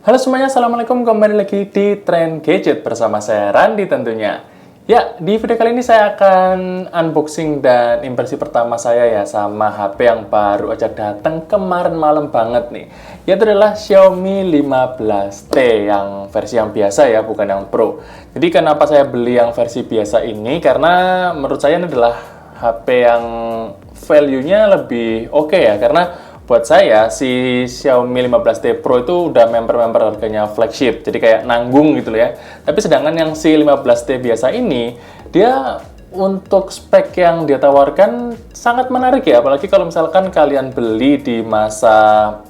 Halo semuanya, Assalamualaikum. Kembali lagi di Trend Gadget bersama saya, Randi tentunya. Ya, di video kali ini saya akan unboxing dan impresi pertama saya ya sama HP yang baru aja datang kemarin malam banget nih. Yaitu adalah Xiaomi 15T yang versi yang biasa ya, bukan yang Pro. Jadi kenapa saya beli yang versi biasa ini? Karena menurut saya ini adalah HP yang value-nya lebih oke ya, karena buat saya, si Xiaomi 15T Pro itu udah member-member harganya flagship, jadi kayak nanggung gitu loh ya. Tapi sedangkan yang si 15T biasa ini, dia untuk spek yang dia tawarkan sangat menarik ya, apalagi kalau misalkan kalian beli di masa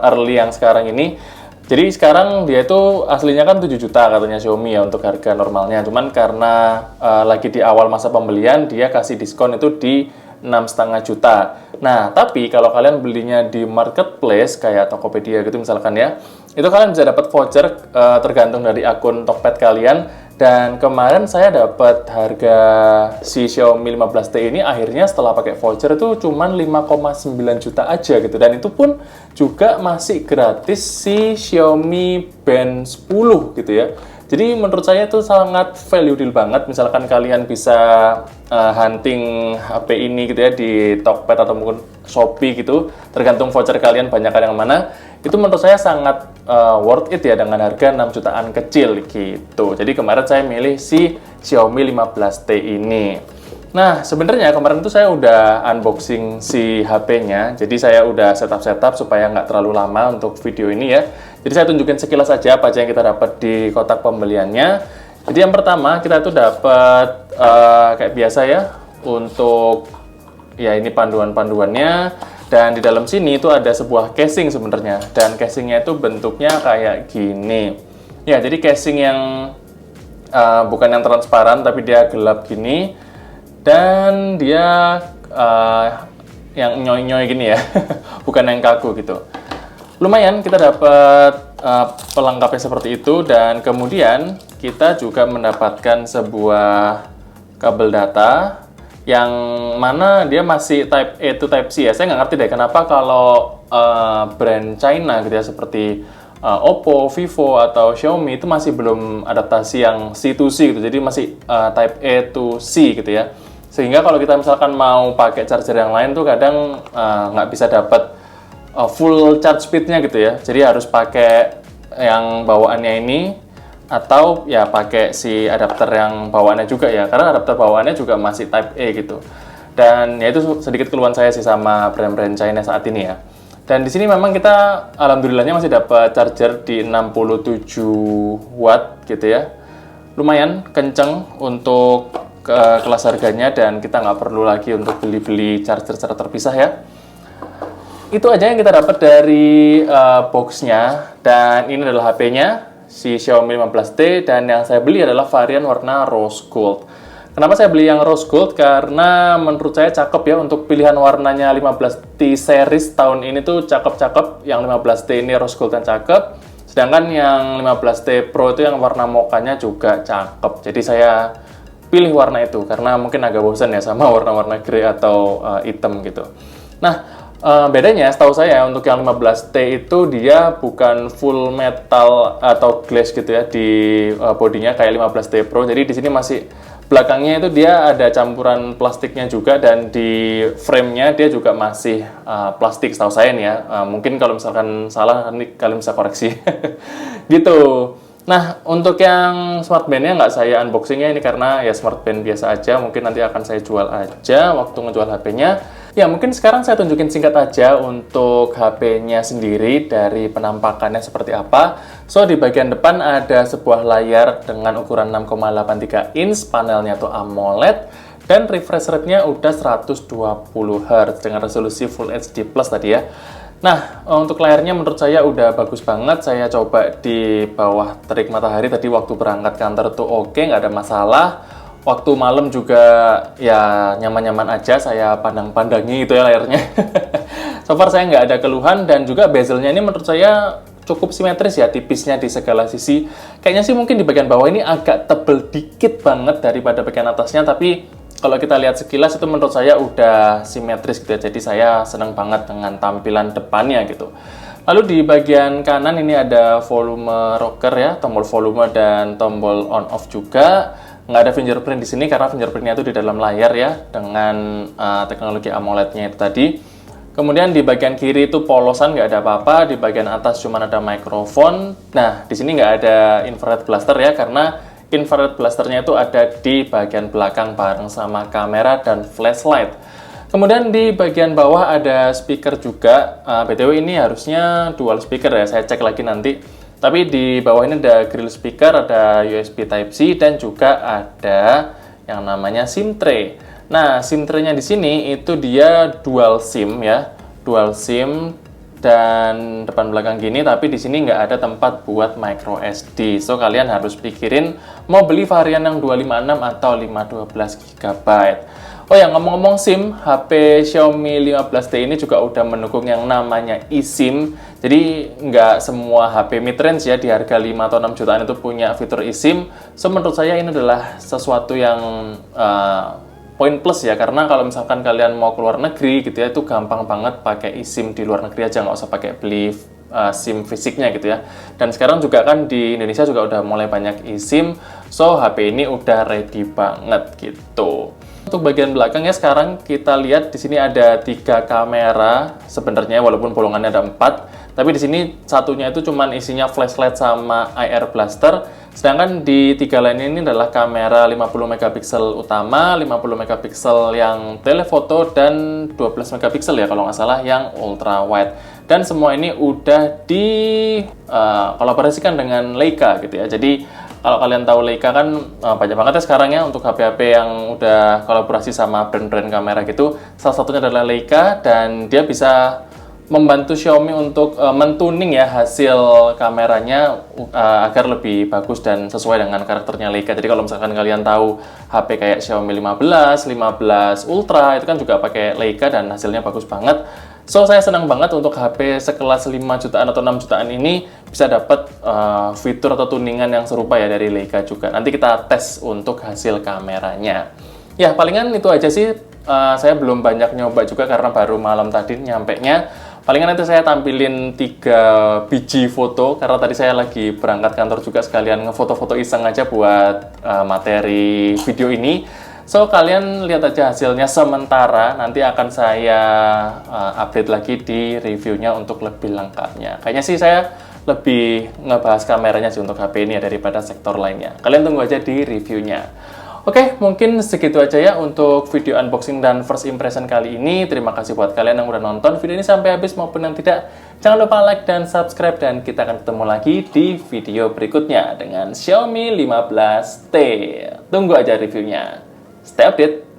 early yang sekarang ini. Jadi sekarang dia itu aslinya kan 7 juta katanya Xiaomi ya untuk harga normalnya. Cuman karena lagi di awal masa pembelian, dia kasih diskon itu di 6,5 juta. Nah, tapi kalau kalian belinya di marketplace kayak Tokopedia gitu misalkan ya, itu kalian bisa dapat voucher tergantung dari akun Tokped kalian. Dan kemarin saya dapat harga si Xiaomi 15T ini akhirnya setelah pakai voucher itu cuman 5,9 juta aja gitu. Dan itu pun juga masih gratis si Xiaomi Band 10 gitu ya. Jadi menurut saya itu sangat value deal banget. Misalkan kalian bisa hunting HP ini gitu ya di Tokped atau mungkin Shopee gitu, tergantung voucher kalian banyakkan yang mana. Itu menurut saya sangat worth it ya dengan harga 6 jutaan kecil gitu. Jadi kemarin saya milih si Xiaomi 15T ini. Nah, sebenarnya kemarin itu saya udah unboxing si HP-nya, jadi saya udah setup supaya nggak terlalu lama untuk video ini ya. Jadi saya tunjukin sekilas aja apa aja yang kita dapat di kotak pembeliannya. Jadi yang pertama kita tuh dapat kayak biasa ya, untuk ya ini panduan-panduannya. Dan di dalam sini itu ada sebuah casing sebenarnya, dan casingnya itu bentuknya kayak gini. Ya, jadi casing yang bukan yang transparan tapi dia gelap gini. Dan dia yang nyoy-nyoy gini ya, bukan yang kaku gitu. Lumayan kita dapat pelengkapnya seperti itu, dan kemudian kita juga mendapatkan sebuah kabel data yang mana dia masih Type A to Type C ya. Saya nggak ngerti deh kenapa kalau brand China gitu ya seperti Oppo, Vivo, atau Xiaomi itu masih belum adaptasi yang C to C gitu. Jadi masih Type A to C gitu ya. Sehingga kalau kita misalkan mau pakai charger yang lain tuh kadang nggak bisa dapat full charge speed-nya gitu ya. Jadi harus pakai yang bawaannya ini, atau ya pakai si adapter yang bawaannya juga ya. Karena adapter bawaannya juga masih Type A gitu. Dan ya itu sedikit keluhan saya sih sama brand-brand China saat ini ya. Dan di sini memang kita alhamdulillahnya masih dapat charger di 67 watt gitu ya. Lumayan kenceng untuk kelas harganya, dan kita nggak perlu lagi untuk beli-beli charger secara terpisah ya. Itu aja yang kita dapat dari boxnya, dan ini adalah HP-nya, si Xiaomi 15T, dan yang saya beli adalah varian warna rose gold. Kenapa saya beli yang rose gold? Karena menurut saya cakep ya, untuk pilihan warnanya 15T series tahun ini tuh cakep-cakep. Yang 15T ini rose gold yang cakep, sedangkan yang 15T Pro itu yang warna mokanya juga cakep. Jadi saya pilih warna itu karena mungkin agak bosan ya sama warna-warna grey atau hitam gitu. Nah, bedanya setahu saya untuk yang 15T itu dia bukan full metal atau glass gitu ya di bodinya kayak 15T Pro. Jadi di sini masih belakangnya itu dia ada campuran plastiknya juga, dan di frame-nya dia juga masih plastik setahu saya nih ya. Mungkin kalau misalkan salah nanti kalian bisa koreksi. Gitu. Nah, untuk yang smartband-nya nggak saya unboxing ya ini karena ya smartband biasa aja. Mungkin nanti akan saya jual aja waktu ngejual HP-nya. Ya, mungkin sekarang saya tunjukin singkat aja untuk HP-nya sendiri dari penampakannya seperti apa. So, di bagian depan ada sebuah layar dengan ukuran 6,83 inch, panelnya tuh AMOLED, dan refresh rate-nya udah 120 Hz dengan resolusi Full HD Plus tadi ya. Nah, untuk layarnya menurut saya udah bagus banget. Saya coba di bawah terik matahari tadi waktu berangkat kantor tuh oke, nggak ada masalah. Waktu malam juga ya nyaman-nyaman aja, saya pandang-pandangi itu ya layarnya. So far saya nggak ada keluhan, dan juga bezelnya ini menurut saya cukup simetris ya, tipisnya di segala sisi. Kayaknya sih mungkin di bagian bawah ini agak tebel dikit banget daripada bagian atasnya, tapi kalau kita lihat sekilas itu menurut saya udah simetris gitu ya. Jadi saya senang banget dengan tampilan depannya gitu. Lalu di bagian kanan ini ada volume rocker ya, tombol volume dan tombol on off juga. Nggak ada fingerprint di sini karena fingerprintnya itu di dalam layar ya, dengan teknologi AMOLED-nya itu tadi. Kemudian di bagian kiri itu polosan, nggak ada apa-apa. Di bagian atas cuma ada mikrofon. Nah, di sini nggak ada infrared blaster ya, karena infrared blasternya itu ada di bagian belakang bareng sama kamera dan flashlight. Kemudian di bagian bawah ada speaker juga. BTW ini harusnya dual speaker ya, saya cek lagi nanti. Tapi di bawah ini ada grill speaker, ada USB Type-C, dan juga ada yang namanya SIM tray. Nah, SIM tray-nya di sini itu dia dual SIM ya, dual SIM dan depan belakang gini, tapi di sini nggak ada tempat buat micro SD. So kalian harus pikirin mau beli varian yang 256 atau 512 GB. Oh ya, ngomong-ngomong SIM, HP Xiaomi 15T ini juga udah mendukung yang namanya eSIM. Jadi nggak semua HP mid-range ya di harga 5 atau 6 jutaan itu punya fitur eSIM. So menurut saya ini adalah sesuatu yang poin plus ya, karena kalau misalkan kalian mau keluar negeri gitu ya, itu gampang banget pakai eSIM di luar negeri aja, nggak usah pakai beli SIM fisiknya gitu ya. Dan sekarang juga kan di Indonesia juga udah mulai banyak eSIM, so HP ini udah ready banget gitu. Untuk bagian belakangnya sekarang kita lihat di sini ada 3 kamera sebenarnya, walaupun bolongannya ada 4, tapi di sini satunya itu cuman isinya flashlight sama IR blaster. Sedangkan di 3 lainnya ini adalah kamera 50 megapiksel utama, 50 megapiksel yang telefoto, dan 12 megapiksel ya kalau nggak salah yang ultra wide. Dan semua ini udah di kolaborasikan dengan Leica gitu ya. Jadi kalau kalian tahu Leica kan banyak banget ya sekarang ya untuk HP-HP yang udah kolaborasi sama brand-brand kamera gitu. Salah satunya adalah Leica, dan dia bisa membantu Xiaomi untuk mentuning ya hasil kameranya agar lebih bagus dan sesuai dengan karakternya Leica. Jadi kalau misalkan kalian tahu HP kayak Xiaomi 15, 15 Ultra itu kan juga pakai Leica dan hasilnya bagus banget. So saya senang banget untuk HP sekelas 5 jutaan atau 6 jutaan ini bisa dapat fitur atau tuningan yang serupa ya dari Leica juga. Nanti kita tes untuk hasil kameranya. Ya palingan itu aja sih. Saya belum banyak nyoba juga karena baru malam tadi nyampenya. Palingan nanti saya tampilin 3 biji foto, karena tadi saya lagi berangkat kantor juga sekalian ngefoto-foto iseng aja buat materi video ini. So, kalian lihat aja hasilnya sementara, nanti akan saya update lagi di reviewnya untuk lebih lengkapnya. Kayaknya sih saya lebih ngebahas kameranya sih untuk HP ini ya daripada sektor lainnya. Kalian tunggu aja di reviewnya. Oke, mungkin segitu aja ya untuk video unboxing dan first impression kali ini. Terima kasih buat kalian yang udah nonton video ini sampai habis maupun yang tidak. Jangan lupa like dan subscribe, dan kita akan ketemu lagi di video berikutnya dengan Xiaomi 15T. Tunggu aja reviewnya. Stay update!